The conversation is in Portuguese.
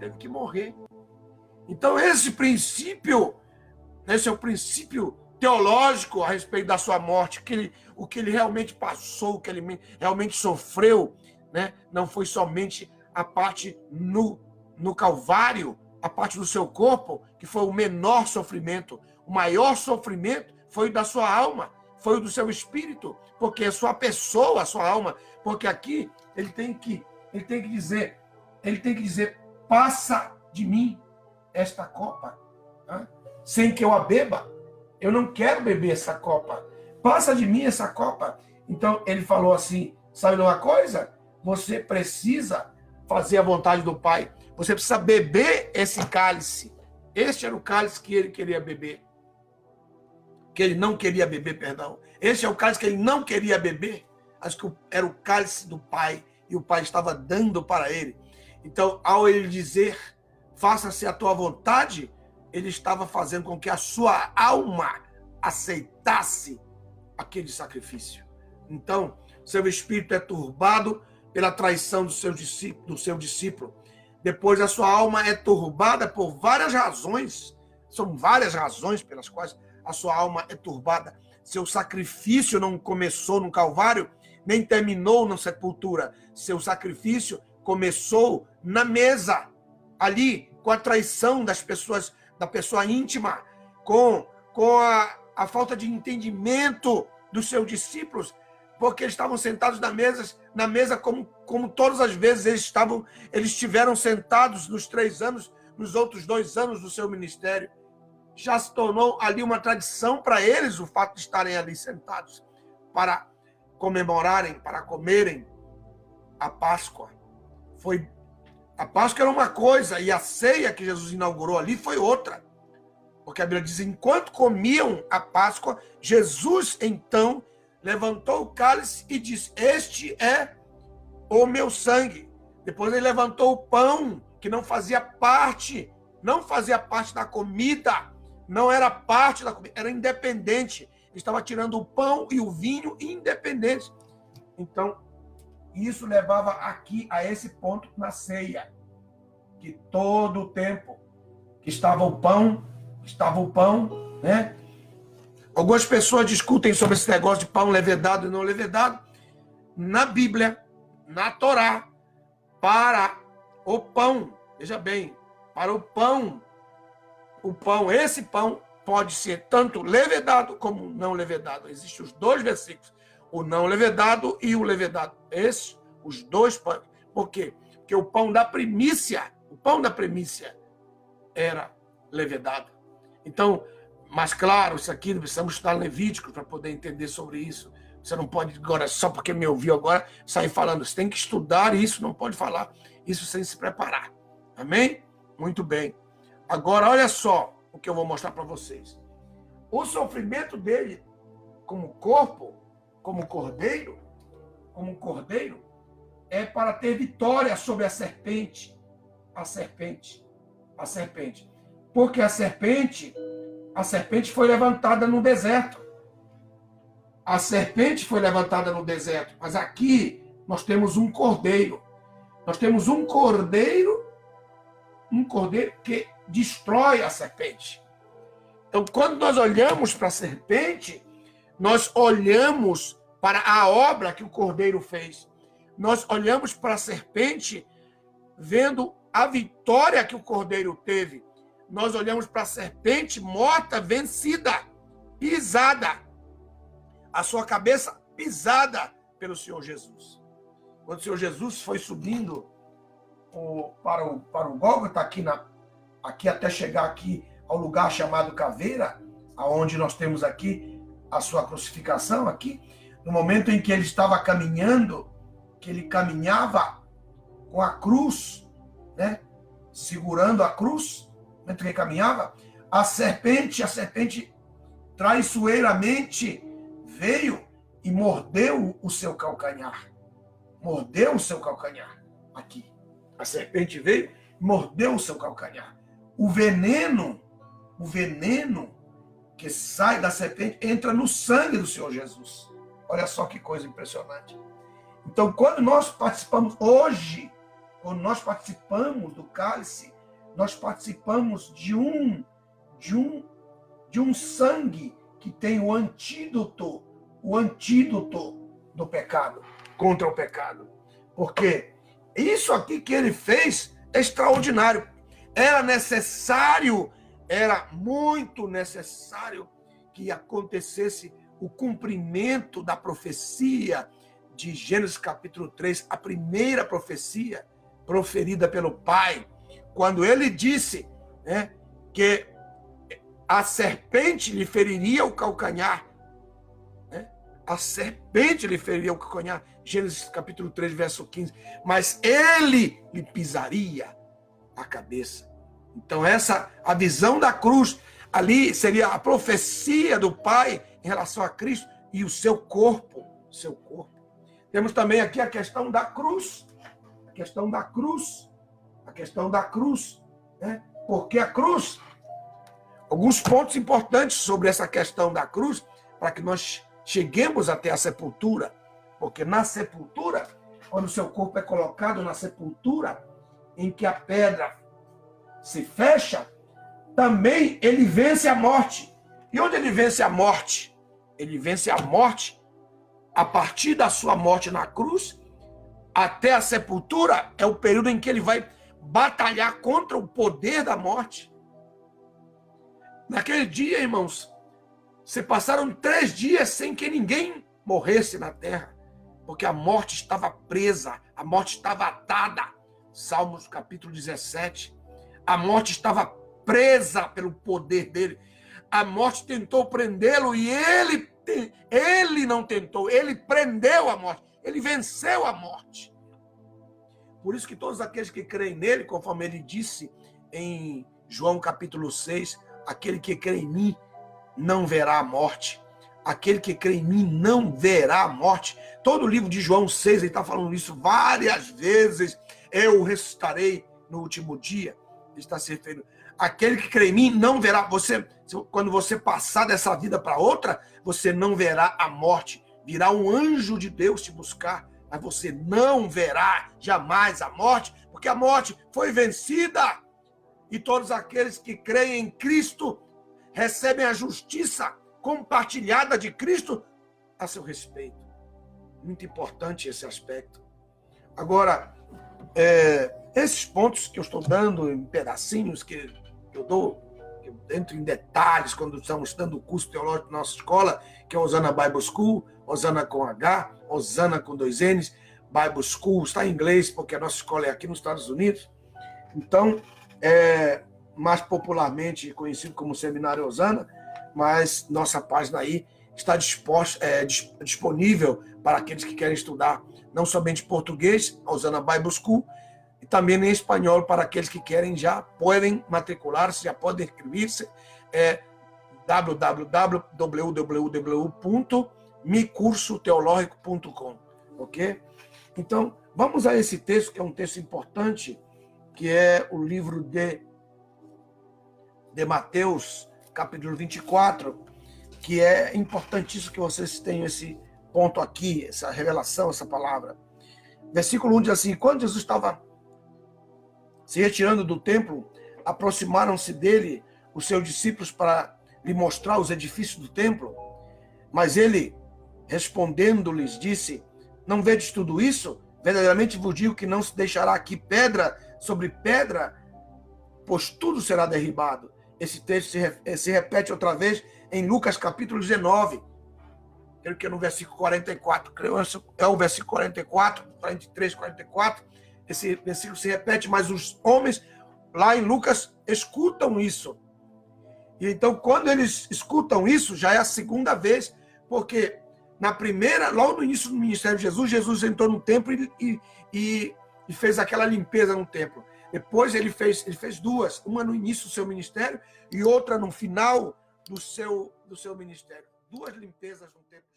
teve que morrer. Então esse é o princípio teológico a respeito da sua morte, o que ele realmente passou, o que ele realmente sofreu, né? Não foi somente a parte no Calvário, a parte do seu corpo, que foi o menor sofrimento. O maior sofrimento foi o da sua alma, foi o do seu espírito, porque a sua pessoa, a sua alma, porque aqui ele tem que dizer, passa de mim esta copa, né? Sem que eu a beba. Eu não quero beber essa copa. Passa de mim essa copa. Então ele falou assim, sabe de uma coisa? Você precisa fazer a vontade do Pai. Você precisa beber esse cálice. Este era o cálice que ele queria beber. Que ele não queria beber, perdão. Este é o cálice que ele não queria beber. Acho que era o cálice do Pai. E o Pai estava dando para ele. Então, ao ele dizer, faça-se a tua vontade, ele estava fazendo com que a sua alma aceitasse aquele sacrifício. Então, seu espírito é turbado pela traição do seu discípulo. Depois, a sua alma é turbada por várias razões. São várias razões pelas quais a sua alma é turbada. Seu sacrifício não começou no Calvário, nem terminou na sepultura. Seu sacrifício começou na mesa, ali, com a traição das pessoas, da pessoa íntima, com a falta de entendimento dos seus discípulos, porque eles estavam sentados na mesa como todas as vezes eles estiveram sentados nos 3 anos, nos outros 2 anos do seu ministério. Já se tornou ali uma tradição para eles o fato de estarem ali sentados para comemorarem, para comerem a Páscoa. A Páscoa era uma coisa e a ceia que Jesus inaugurou ali foi outra. Porque a Bíblia diz, enquanto comiam a Páscoa, Jesus então levantou o cálice e disse, este é o meu sangue. Depois ele levantou o pão, que não fazia parte da comida, não era parte da comida, era independente. Ele estava tirando o pão e o vinho independentes. Então, isso levava aqui a esse ponto na ceia, que todo o tempo que estava o pão, né? Algumas pessoas discutem sobre esse negócio de pão levedado e não levedado. Na Bíblia, na Torá, para o pão, veja bem, para o pão, esse pão pode ser tanto levedado como não levedado. Existem os 2 versículos, o não levedado e o levedado. Esses, os 2 pães. Por quê? Porque o pão da primícia era levedado. Então, mas claro, isso aqui precisamos estudar Levítico para poder entender sobre isso. Você não pode agora, só porque me ouviu agora, sair falando. Você tem que estudar isso, não pode falar isso sem se preparar. Amém? Muito bem. Agora, olha só o que eu vou mostrar para vocês. O sofrimento dele como corpo, como cordeiro, é para ter vitória sobre a serpente. Porque a serpente foi levantada no deserto. Mas aqui nós temos um cordeiro. Um cordeiro que destrói a serpente. Então, quando nós olhamos para a serpente, nós olhamos para a obra que o cordeiro fez. Nós olhamos para a serpente vendo a vitória que o cordeiro teve. Nós olhamos para a serpente morta, vencida, pisada. A sua cabeça pisada pelo Senhor Jesus. Quando o Senhor Jesus foi subindo para o Gólgota, aqui até chegar aqui ao lugar chamado Caveira, aonde nós temos aqui a sua crucificação, aqui, no momento em que ele estava caminhando, que ele caminhava com a cruz, né, segurando a cruz, enquanto ele caminhava, a serpente traiçoeiramente veio e mordeu o seu calcanhar. Aqui. A serpente veio e mordeu o seu calcanhar. O veneno que sai da serpente entra no sangue do Senhor Jesus. Olha só que coisa impressionante. Então, quando nós participamos do cálice, nós participamos de um sangue que tem o antídoto do pecado, contra o pecado. Porque isso aqui que ele fez é extraordinário. Era necessário, era muito necessário que acontecesse o cumprimento da profecia de Gênesis capítulo 3, a primeira profecia proferida pelo Pai, quando ele disse, né, que a serpente lhe feriria o calcanhar. Né? A serpente lhe feriria o calcanhar. Gênesis capítulo 3, verso 15. Mas ele lhe pisaria a cabeça. Então a visão da cruz, ali seria a profecia do Pai em relação a Cristo e o seu corpo. Temos também aqui a questão da cruz. Né? Porque a cruz, alguns pontos importantes sobre essa questão da cruz, para que nós cheguemos até a sepultura. Porque na sepultura, quando o seu corpo é colocado na sepultura, em que a pedra se fecha, também ele vence a morte. E onde ele vence a morte? Ele vence a morte a partir da sua morte na cruz até a sepultura, é o período em que ele vai batalhar contra o poder da morte. Naquele dia, irmãos, se passaram 3 dias sem que ninguém morresse na terra, porque a morte estava presa, a morte estava atada. Salmos capítulo 17. A morte estava presa pelo poder dele. A morte tentou prendê-lo e ele não tentou, ele prendeu a morte, ele venceu a morte. Por isso que todos aqueles que creem nele, conforme ele disse em João capítulo 6, aquele que crê em mim não verá a morte. Aquele que crê em mim não verá a morte. Todo o livro de João 6, ele está falando isso várias vezes. Eu ressuscitarei no último dia. Ele está se referindo. Aquele que crê em mim não verá. Quando você passar dessa vida para outra, você não verá a morte. Virá um anjo de Deus te buscar, mas você não verá jamais a morte, porque a morte foi vencida. E todos aqueles que creem em Cristo recebem a justiça compartilhada de Cristo a seu respeito. Muito importante esse aspecto. Agora, esses pontos que eu estou dando em pedacinhos, que eu dou, que eu entro em detalhes quando estamos estudando o curso teológico da nossa escola, que é Osana Bible School, Osana com H, Osana com 2 N's, Bible School, está em inglês, porque a nossa escola é aqui nos Estados Unidos. Então, mais popularmente conhecido como Seminário Osana, mas nossa página aí está disponível para aqueles que querem estudar não somente português, a Osana Bible School, e também em espanhol para aqueles que querem, já podem matricular-se, já podem inscrever-se, www.micursoteologico.com, ok? Então, vamos a esse texto, que é um texto importante, que é o livro de Mateus, capítulo 24, que é importantíssimo que vocês tenham esse ponto aqui, essa revelação, essa palavra. Versículo 1 diz assim: quando Jesus estava se retirando do templo, aproximaram-se dele os seus discípulos para lhe mostrar os edifícios do templo. Mas ele, respondendo-lhes, disse: não vedes tudo isso? Verdadeiramente vos digo que não se deixará aqui pedra sobre pedra, pois tudo será derribado. Esse texto se repete outra vez em Lucas capítulo 19, creio que é no versículo 44, é o versículo 44, 43, 44, esse versículo se repete, mas os homens lá em Lucas escutam isso. E então, quando eles escutam isso, já é a segunda vez, porque na primeira, logo no início do ministério de Jesus, Jesus entrou no templo e fez aquela limpeza no templo. Depois ele fez 2, uma no início do seu ministério e outra no final do seu ministério. 2 limpezas no templo.